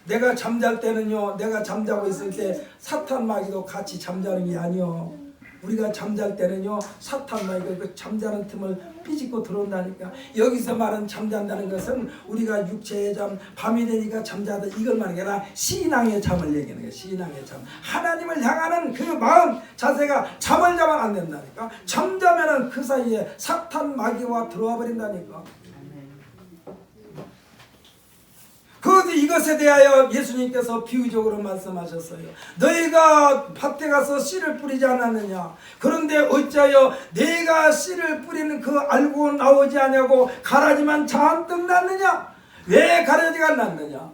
내가 잠잘 때는요, 내가 잠자고 있을 때 사탄 마귀도 같이 잠자는 게 아니요. 우리가 잠잘 때는요, 사탄 마귀가 그 잠자는 틈을 삐집고 들어온다니까. 여기서 말은 잠잔다는 것은 우리가 육체의 잠, 밤이 되니까 잠자다 이걸 말하는 게 아니라 신앙의 잠을 얘기하는 거예요. 신앙의 잠. 하나님을 향하는 그 마음 자세가 잠을 자면 안 된다니까. 잠자면은 그 사이에 사탄 마귀와 들어와 버린다니까. 이것에 대하여 예수님께서 비유적으로 말씀하셨어요. 너희가 밭에 가서 씨를 뿌리지 않았느냐? 그런데 어찌하여 내가 씨를 뿌리는 그 알고 나오지 않냐고 가라지만 잔뜩 났느냐? 왜 가라지가 났느냐?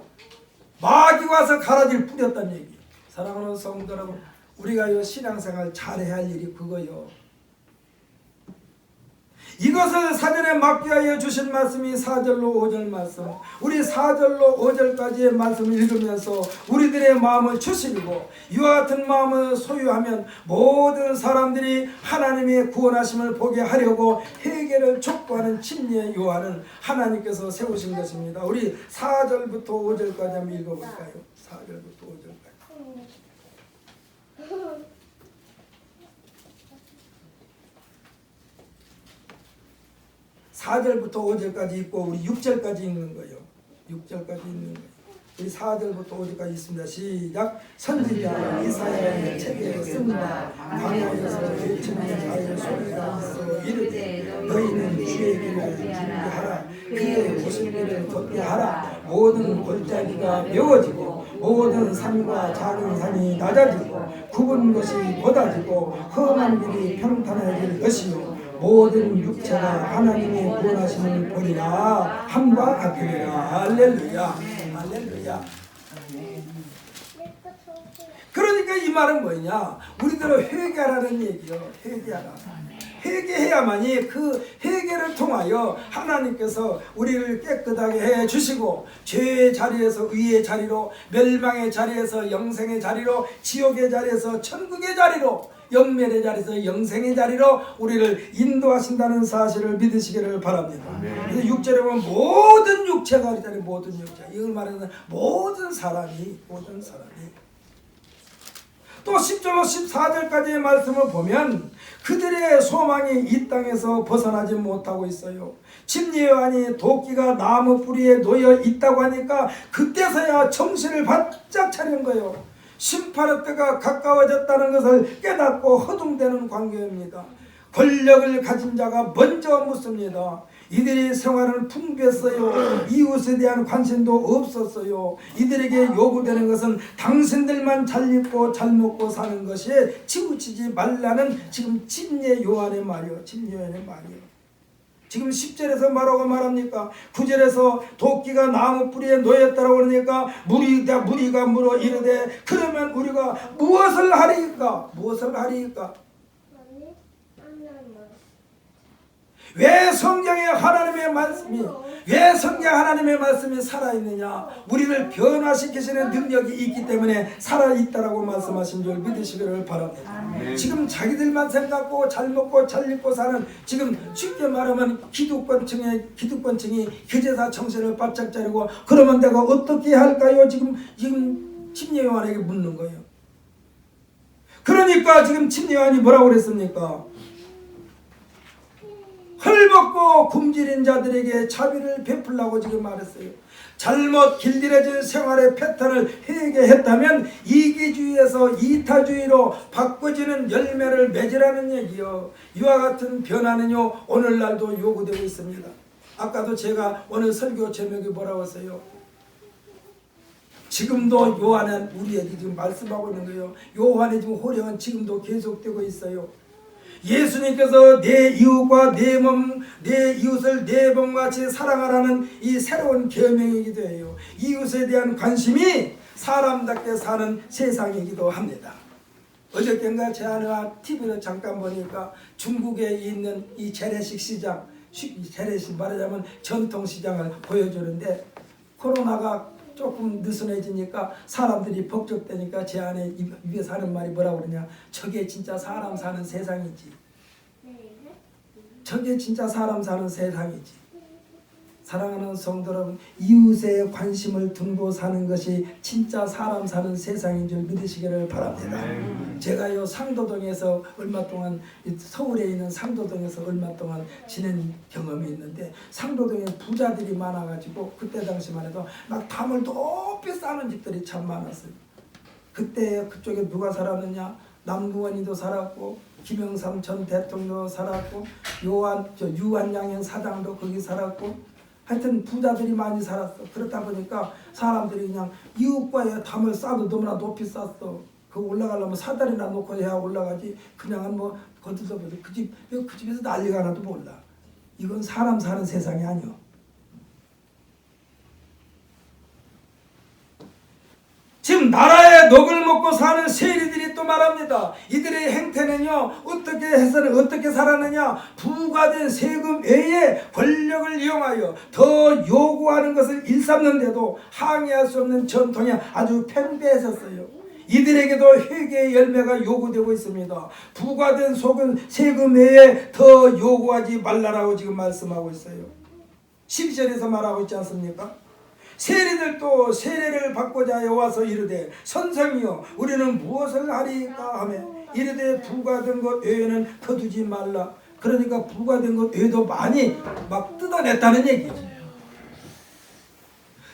마귀가 와서 가라지를 뿌렸다는 얘기. 사랑하는 성도 여러분, 우리가 이 신앙생활 잘해야 할 일이 그거요. 이것을 사전에 맡겨하여 주신 말씀이 4절로 5절 말씀. 우리 4절로 5절까지의 말씀을 읽으면서 우리들의 마음을 추스리고 이와 같은 마음을 소유하면 모든 사람들이 하나님의 구원하심을 보게 하려고 회개를 촉구하는 침례 요한을 하나님께서 세우신 것입니다. 우리 4절부터 5절까지 한번 읽어볼까요? 4절부터 5절까지. 4절부터 5절까지 있고 우리 6절까지 읽는 거예요. 6절까지 읽는 거예요. 우리 4절부터 5절까지 있습니다. 시작. 선지자 이사야의 책에 씁니다. 광야에서 외치는 자의 소리가 있어 이르되 너희는 주의 길을 준비하라. 그의 오실 길을 걷게 하라. 모든 골짜기가 메워지고 모든 산과 작은 산이 낮아지고 굽은 것이 곧아지고 험한 길이 평탄해질 것이요 모든 육체가 하나님의 구원하심을 보리라. 함과 같으리라. 할렐루야. 할렐루야. 그러니까 이 말은 뭐냐? 우리들은 회개하라는 얘기요. 회개하라. 회개해야만이 그 회개를 통하여 하나님께서 우리를 깨끗하게 해주시고 죄의 자리에서 의의 자리로, 멸망의 자리에서 영생의 자리로, 지옥의 자리에서 천국의 자리로, 영멸의 자리에서 영생의 자리로 우리를 인도하신다는 사실을 믿으시기를 바랍니다. 그래서 6절에 보면 모든 육체가 그랬잖아요. 모든 육체. 이걸 말하는 모든 사람이 또 10절로 14절까지의 말씀을 보면 그들의 소망이 이 땅에서 벗어나지 못하고 있어요. 침례 요한이 도끼가 나무 뿌리에 놓여 있다고 하니까 그때서야 정신을 바짝 차린 거예요. 심판의 때가 가까워졌다는 것을 깨닫고 허둥대는 광경입니다. 권력을 가진 자가 먼저 묻습니다. 이들의 생활은 풍부했어요. 이웃에 대한 관심도 없었어요. 이들에게 요구되는 것은 당신들만 잘 입고 잘 먹고 사는 것에 치우치지 말라는 지금 침례 요한의 말이요. 침례 요한의 말이요. 지금 10절에서 뭐라고 말합니까? 9절에서 도끼가 나무 뿌리에 놓였다라고 그러니까 무리가 물어 이르되 그러면 우리가 무엇을 하리이까? 무엇을 하리이까? 왜 성경에 하나님의 말씀이 살아있느냐? 우리를 변화시키시는 능력이 있기 때문에 살아있다라고 말씀하신 줄 믿으시기를 바랍니다. 지금 자기들만 생각하고 잘 먹고 잘 입고 사는, 지금 쉽게 말하면 기득권층이 교제사 정신을 바짝 차리고, 그러면 내가 어떻게 할까요? 지금 침례 요한에게 묻는 거예요. 그러니까 지금 침례 요한이 뭐라고 그랬습니까? 헐벗고 굶주린 자들에게 자비를 베풀라고 지금 말했어요. 잘못 길들여진 생활의 패턴을 회개했다면 이기주의에서 이타주의로 바꿔지는 열매를 맺으라는 얘기요. 이와 같은 변화는요 오늘날도 요구되고 있습니다. 아까도 제가 오늘 설교 제목이 뭐라고 했어요? 지금도 요한은 우리에게 지금 말씀하고 있는 거예요. 요한의 지금 호령은 지금도 계속되고 있어요. 예수님께서 내 이웃과 내 이웃을 내 몸같이 사랑하라는 이 새로운 계명이기도 해요. 이웃에 대한 관심이 사람답게 사는 세상이기도 합니다. 어저께인가 제 아내와 TV를 잠깐 보니까 중국에 있는 이 재래식 시장, 재래식 말하자면 전통시장을 보여주는데, 코로나가 조금 느슨해지니까 사람들이 법적되니까 제 안에 입에서 하는 말이 뭐라고 그러냐, 저게 진짜 사람 사는 세상이지. 저게 진짜 사람 사는 세상이지. 사랑하는 성도 여러분, 이웃에 관심을 두고 사는 것이 진짜 사람 사는 세상인 줄 믿으시기를 바랍니다. 제가 상도동에서 얼마 동안, 서울에 있는 상도동에서 얼마 동안 지낸 경험이 있는데, 상도동에 부자들이 많아가지고 그때 당시만 해도 막 담을 높이 쌓는 집들이 참 많았어요. 그때 그쪽에 누가 살았느냐? 남궁원이도 살았고, 김영삼 전 대통령도 살았고, 유한양행 사장도 거기 살았고, 하여튼 부자들이 많이 살았어. 그렇다 보니까 사람들이 그냥 이웃과의 담을 쌓아도 너무나 높이 쌓았어. 그 올라가려면 사다리나 놓고 해야 올라가지. 그냥은 뭐 거들떠 보지. 그 집에서 난리가 나도 몰라. 이건 사람 사는 세상이 아니오. 지금 나라의 녹을 먹고 사는 세리들이 또 말합니다. 이들의 행태는요 어떻게 해서는 어떻게 살았느냐? 부과된 세금 외에 권력을 이용하여 더 요구하는 것을 일삼는데도 항의할 수 없는 전통이 아주 팽배했었어요. 이들에게도 회개의 열매가 요구되고 있습니다. 부과된 세금 외에 더 요구하지 말라라고 지금 말씀하고 있어요. 12절에서 말하고 있지 않습니까? 세리들도 세례를 받고자 와서 이르되 선생이여 우리는 무엇을 하리까 하며 이르되 부과된 것 외에는 거두지 말라. 그러니까 부과된 것 외에도 많이 막 뜯어냈다는 얘기죠.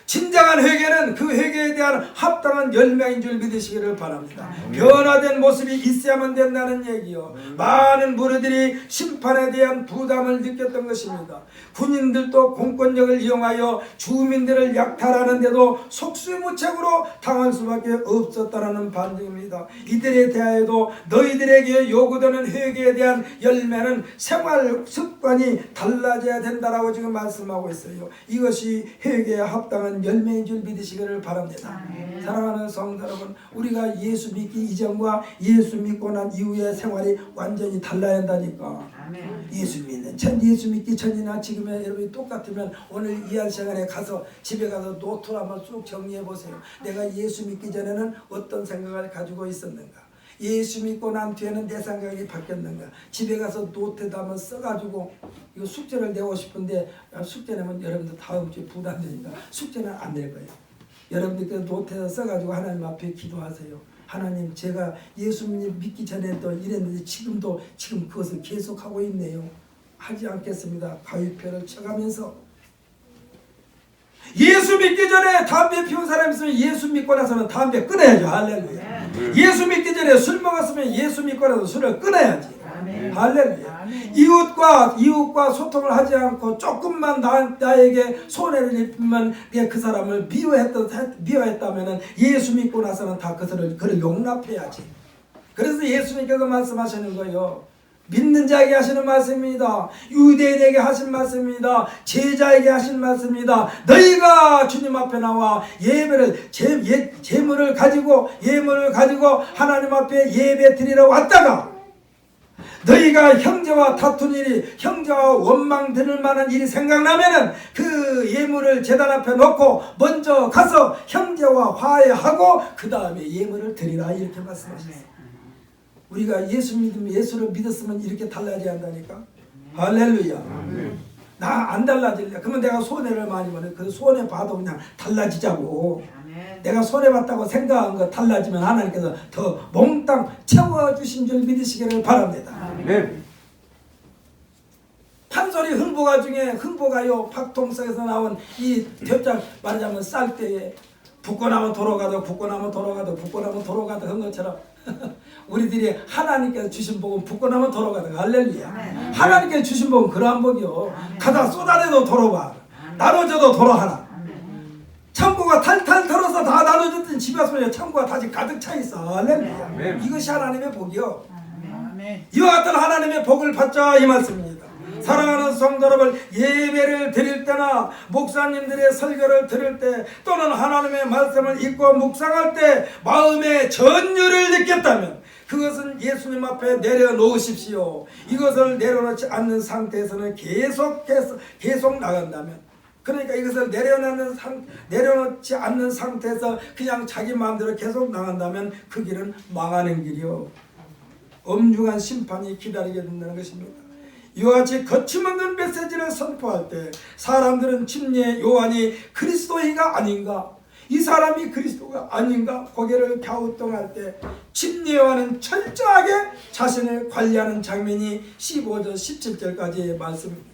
진정한 회개는 그 회개에 대한 합당한 열매인 줄 믿으시기를 바랍니다. 변화된 모습이 있어야만 된다는 얘기요. 많은 무리들이 심판에 대한 부담을 느꼈던 것입니다. 군인들도 공권력을 이용하여 주민들을 약탈하는데도 속수무책으로 당할 수밖에 없었다는 반증입니다. 이들에 대하여도 너희들에게 요구되는 회개에 대한 열매는 생활 습관이 달라져야 된다라고 지금 말씀하고 있어요. 이것이 회개에 합당한 열매인 줄 믿으시기를 바랍니다. 사랑하는 성도 여러분, 우리가 예수 믿기 이전과 예수 믿고 난 이후의 생활이 완전히 달라야 한다니까. 예수 믿기 전이나 지금의 여러분이 똑같으면 오늘 이 시간에 가서 집에 가서 노트를 한번 쭉 정리해 보세요. 내가 예수 믿기 전에는 어떤 생각을 가지고 있었는가? 예수 믿고 난 뒤에는 내 생각이 바뀌었는가? 집에 가서 노트에다 한번 써가지고, 이거 숙제를 내고 싶은데 숙제 내면 여러분들 다음 주에 부담되니까 숙제는 안 낼 거예요. 여러분들 노트에다 써가지고 하나님 앞에 기도하세요. 하나님, 제가 예수 믿기 전에도 이랬는데 지금 그것을 계속하고 있네요. 하지 않겠습니다. 가위표를 쳐가면서. 예수 믿기 전에 담배 피운 사람이 있으면 예수 믿고 나서는 담배 끊어야죠. 할렐루야. 예수 믿기 전에 술 먹었으면 예수 믿고라도 술을 끊어야지. 아멘. 할렐루야. 아멘. 이웃과 소통을 하지 않고 조금만 나에게 손해를 입으면 그 사람을 미워했다면 예수 믿고 나서는 다 그를 용납해야지. 그래서 예수님께서 말씀하시는 거예요. 믿는 자에게 하시는 말씀입니다. 유대인에게 하신 말씀입니다. 제자에게 하신 말씀입니다. 너희가 주님 앞에 나와 예물을 가지고 하나님 앞에 예배 드리러 왔다가 너희가 형제와 다툰 일이, 형제와 원망 드릴 만한 일이 생각나면은 그 예물을 제단 앞에 놓고 먼저 가서 형제와 화해하고 그 다음에 예물을 드리라, 이렇게 말씀하셨어요. 우리가 예수를 믿었으면 이렇게 달라져야 한다니까. 할렐루야. 나 안 달라질래. 그러면 내가 손해를 많이 보내. 그 손해 봐도 그냥 달라지자고. 내가 손해봤다고 생각한 거 달라지면 하나님께서 더 몽땅 채워주신 줄 믿으시기를 바랍니다. 판소리 흥보가 중에 흥보가요 박통성에서 나온 이 대작 말하자면 쌀때에 붓고 나면 도로가도 한 것처럼 우리들이 하나님께서 주신 복은 붓고 나면 도로가도 할렐루야. 하나님께서 주신 복은 그러한 복이요. 가다 쏟아내도 도로가, 나눠줘도 도로하나. 창고가 탈탈 털어서 다 나눠줬더니 집에 와서 창고가 다시 가득 차 있어. 할렐루야. 이것이 하나님의 복이요. 이와 같은 하나님의 복을 받자, 이 말씀입니다. 사랑하는 성도 여러분, 예배를 드릴 때나 목사님들의 설교를 들을 때 또는 하나님의 말씀을 읽고 묵상할 때 마음의 전율을 느꼈다면 그것은 예수님 앞에 내려놓으십시오. 이것을 내려놓지 않는 상태에서는 계속 나간다면, 그러니까 이것을 내려놓지 않는 상태에서 그냥 자기 마음대로 계속 나간다면 그 길은 망하는 길이요, 엄중한 심판이 기다리게 된다는 것입니다. 이와 같이 거침없는 메시지를 선포할 때 사람들은 침례 요한이 그리스도이가 아닌가, 이 사람이 그리스도가 아닌가 고개를 갸우뚱할 때 침례 요한은 철저하게 자신을 관리하는 장면이 15절 17절까지의 말씀입니다.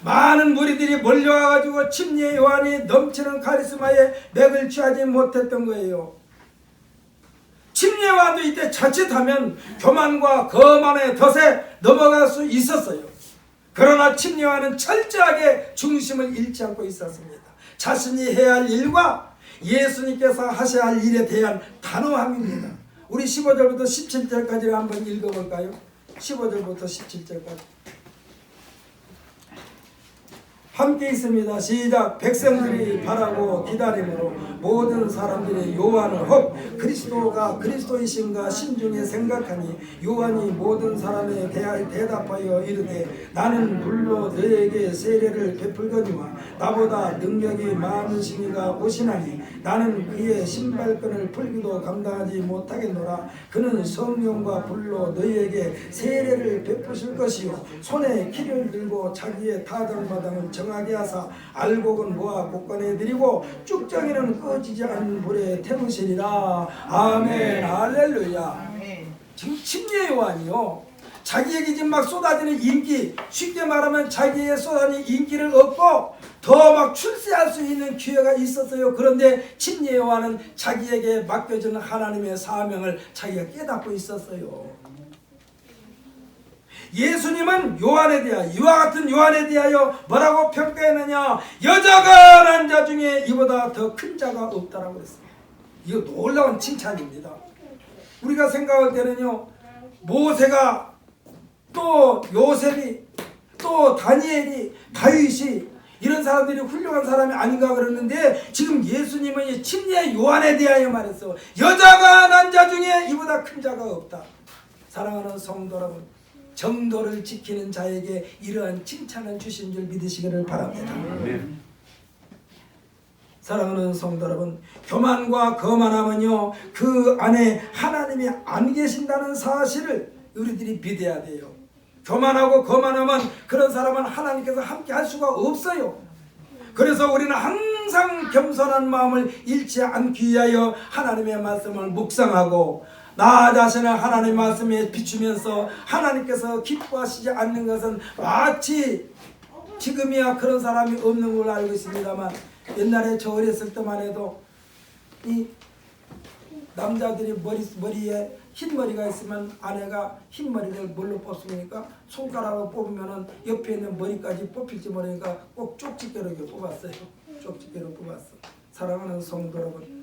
많은 무리들이 몰려와가지고 침례 요한이 넘치는 카리스마에 맥을 취하지 못했던 거예요. 침례 요한도 이때 자칫하면 교만과 거만의 덫에 넘어갈 수 있었어요. 그러나 침례 요한은 철저하게 중심을 잃지 않고 있었습니다. 자신이 해야 할 일과 예수님께서 하셔야 할 일에 대한 단호함입니다. 우리 15절부터 17절까지를 한번 읽어볼까요? 15절부터 17절까지 함께 있습니다. 시작. 백성들이 바라고 기다림으로 모든 사람들이 요한을 혹 그리스도가 그리스도이신가 신중히 생각하니 요한이 모든 사람에 대하여 대답하여 이르되 나는 물로 너에게 세례를 베풀거니와 나보다 능력이 많으신 이가 오시나니 나는 그의 신발끈을 풀기도 감당하지 못하겠노라. 그는 성령과 불로 너희에게 세례를 베푸실 것이요 손에 키를 들고 자기의 타당마당을 정하게 하사 알곡은 모아 곳간에 드리고 쭉정이는 꺼지지 않는 불에 태우시리라. 아멘. 할렐루야. 지금 침례 요한이요, 자기에게 지금 막 쏟아지는 인기, 쉽게 말하면 자기에게 쏟아지는 인기를 얻고 더 막 출세할 수 있는 기회가 있었어요. 그런데 침례 요한은 자기에게 맡겨지는 하나님의 사명을 자기가 깨닫고 있었어요. 예수님은 요한에 대하여, 이와 같은 요한에 대하여 뭐라고 평가했느냐? 여자가 난 자 중에 이보다 더 큰 자가 없다라고 했습니다. 이거 놀라운 칭찬입니다. 우리가 생각할 때는요, 모세가 또 요셉이 또 다니엘이 다윗이 이런 사람들이 훌륭한 사람이 아닌가 그러는데 지금 예수님은 침례 요한에 대하여 말했어. 여자가 난 자 중에 이보다 큰 자가 없다. 사랑하는 성도 여러분, 정도를 지키는 자에게 이러한 칭찬을 주신 줄 믿으시기를 바랍니다. 사랑하는 성도 여러분, 교만과 거만함은요, 그 안에 하나님이 안 계신다는 사실을 우리들이 믿어야 돼요. 교만하고 거만하면 그런 사람은 하나님께서 함께 할 수가 없어요. 그래서 우리는 항상 겸손한 마음을 잃지 않기 위하여 하나님의 말씀을 묵상하고 나 자신을 하나님의 말씀에 비추면서 하나님께서 기뻐하시지 않는 것은 마치 지금이야 그런 사람이 없는 걸로 알고 있습니다만 옛날에 저 어렸을 때만 해도 이 남자들이 머리에 흰 머리가 있으면 아내가 흰 머리를 뭘로 뽑습니까? 손가락으로 뽑으면은 옆에 있는 머리까지 뽑힐지 모르니까 꼭 쪽집게로 이렇게 뽑았어요. 쪽집게로 뽑았어. 사랑하는 성도 여러분,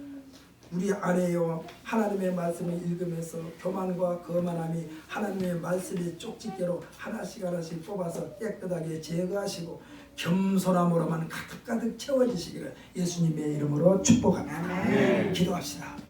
우리 안에요 하나님의 말씀을 읽으면서 교만과 거만함이 하나님의 말씀이 쪽집게로 하나씩 하나씩 뽑아서 깨끗하게 제거하시고 겸손함으로만 가득가득 채워지시기를 예수님의 이름으로 축복합니다. 기도합시다.